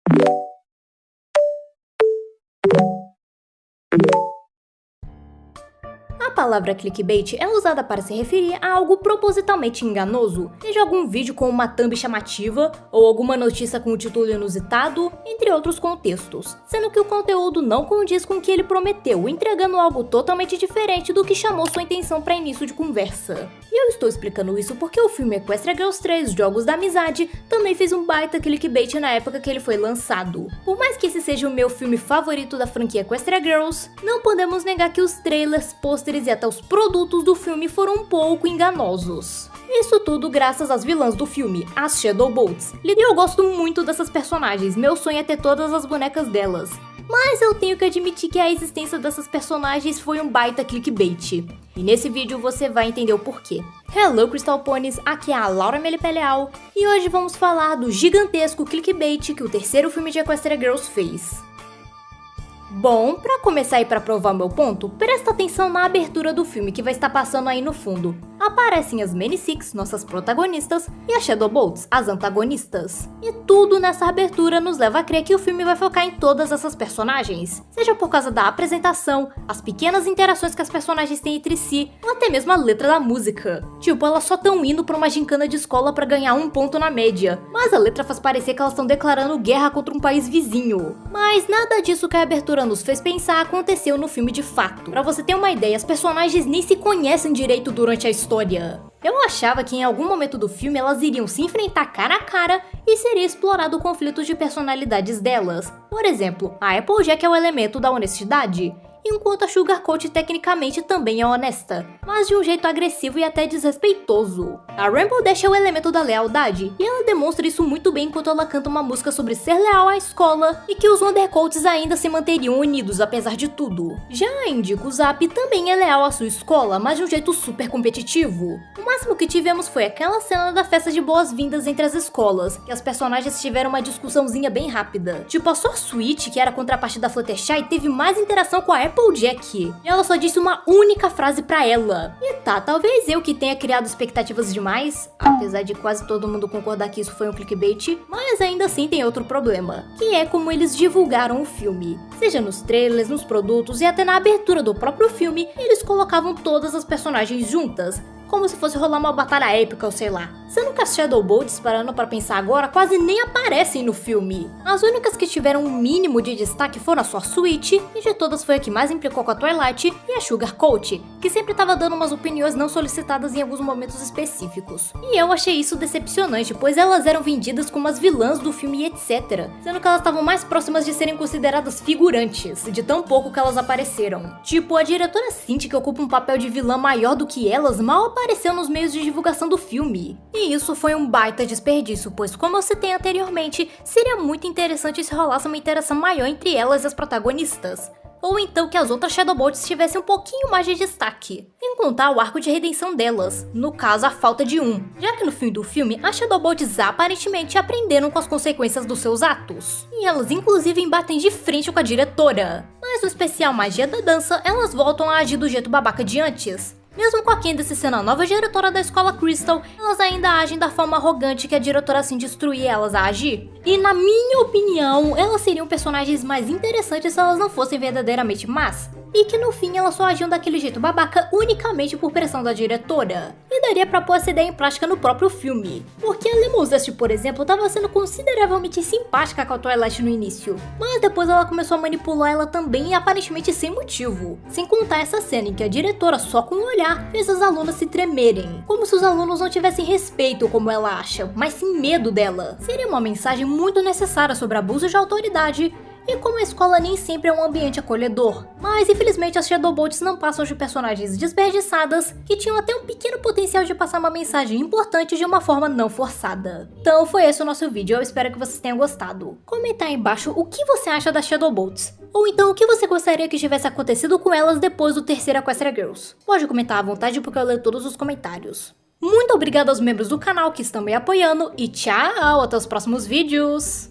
A palavra clickbait é usada para se referir a algo propositalmente enganoso, seja algum vídeo com uma thumb chamativa ou alguma notícia com um título inusitado, entre outros contextos, sendo que o conteúdo não condiz com o que ele prometeu, entregando algo totalmente diferente do que chamou sua intenção para início de conversa. E eu estou explicando isso porque o filme Equestria Girls 3 Jogos da Amizade também fez um baita clickbait na época que ele foi lançado. Por mais que esse seja o meu filme favorito da franquia Equestria Girls, não podemos negar que os trailers, pôsteres e até os produtos do filme foram um pouco enganosos. Isso tudo graças às vilãs do filme, as Shadow Bolts. E eu gosto muito dessas personagens, meu sonho é ter todas as bonecas delas. Mas eu tenho que admitir que a existência dessas personagens foi um baita clickbait. E nesse vídeo você vai entender o porquê. Hello Crystal Ponies, aqui é a Laura Melipe Leal e hoje vamos falar do gigantesco clickbait que o terceiro filme de Equestria Girls fez. Bom, pra começar e pra provar meu ponto, presta atenção na abertura do filme que vai estar passando aí no fundo. Aparecem as Many Six, nossas protagonistas, e as Shadow Bolts, as antagonistas. E tudo nessa abertura nos leva a crer que o filme vai focar em todas essas personagens, seja por causa da apresentação, as pequenas interações que as personagens têm entre si, ou até mesmo a letra da música. Tipo, elas só tão indo pra uma gincana de escola pra ganhar um ponto na média, mas a letra faz parecer que elas estão declarando guerra contra um país vizinho. Mas nada disso que a abertura nos fez pensar aconteceu no filme de fato. Pra você ter uma ideia, as personagens nem se conhecem direito durante a história. Eu achava que em algum momento do filme elas iriam se enfrentar cara a cara e seria explorado o conflito de personalidades delas. Por exemplo, a Applejack é o elemento da honestidade, enquanto a Sugarcoat tecnicamente também é honesta, mas de um jeito agressivo e até desrespeitoso. A Rainbow Dash é o elemento da lealdade, e ela demonstra isso muito bem enquanto ela canta uma música sobre ser leal à escola e que os Wondercoats ainda se manteriam unidos apesar de tudo. Já a Indigo Zap também é leal à sua escola, mas de um jeito super competitivo. O máximo que tivemos foi aquela cena da festa de boas-vindas entre as escolas, que as personagens tiveram uma discussãozinha bem rápida. Tipo, a Sweet, que era a contraparte da Fluttershy, teve mais interação com a Applejack, e ela só disse uma única frase pra ela. E tá, talvez eu que tenha criado expectativas demais, apesar de quase todo mundo concordar que isso foi um clickbait, mas ainda assim tem outro problema, que é como eles divulgaram o filme. Seja nos trailers, nos produtos e até na abertura do próprio filme, eles colocavam todas as personagens juntas, como se fosse rolar uma batalha épica ou sei lá. Sendo que as Shadow Bolts, parando pra pensar agora, quase nem aparecem no filme. As únicas que tiveram um mínimo de destaque foram a Sweet, e de todas foi a que mais implicou com a Twilight, e a Sugarcoat, que sempre tava dando umas opiniões não solicitadas em alguns momentos específicos. E eu achei isso decepcionante, pois elas eram vendidas como as vilãs do filme e etc, sendo que elas estavam mais próximas de serem consideradas figurantes, de tão pouco que elas apareceram. Tipo, a diretora Cindy, que ocupa um papel de vilã maior do que elas, mal apareceu nos meios de divulgação do filme. E isso foi um baita desperdício, pois como eu citei anteriormente, seria muito interessante se rolasse uma interação maior entre elas e as protagonistas. Ou então que as outras Shadow Bolts tivessem um pouquinho mais de destaque, sem contar o arco de redenção delas, no caso a falta de um, já que no fim do filme as Shadow Bolts aparentemente aprenderam com as consequências dos seus atos, e elas inclusive embatem de frente com a diretora. Mas no especial Magia da Dança, elas voltam a agir do jeito babaca de antes. Mesmo com a Candace sendo a nova diretora da escola Crystal, elas ainda agem da forma arrogante que a diretora assim destruía elas a agir. E na minha opinião, elas seriam personagens mais interessantes se elas não fossem verdadeiramente más. E que no fim elas só agiam daquele jeito babaca unicamente por pressão da diretora. E daria pra pôr essa ideia em prática no próprio filme. Porque a Lemon Zest, por exemplo, estava sendo consideravelmente simpática com a Twilight no início. Mas depois ela começou a manipular ela também e aparentemente sem motivo. Sem contar essa cena em que a diretora, só com um olhar, fez as alunas se tremerem. Como se os alunos não tivessem respeito, como ela acha, mas sim medo dela. Seria uma mensagem muito necessária sobre abuso de autoridade, e como a escola nem sempre é um ambiente acolhedor. Mas infelizmente as Shadow Bolts não passam de personagens desperdiçadas, que tinham até um pequeno potencial de passar uma mensagem importante de uma forma não forçada. Então foi esse o nosso vídeo, eu espero que vocês tenham gostado. Comenta aí embaixo o que você acha das Shadow Bolts, ou então o que você gostaria que tivesse acontecido com elas depois do terceiro Equestria Girls. Pode comentar à vontade porque eu leio todos os comentários. Muito obrigada aos membros do canal que estão me apoiando e tchau, até os próximos vídeos!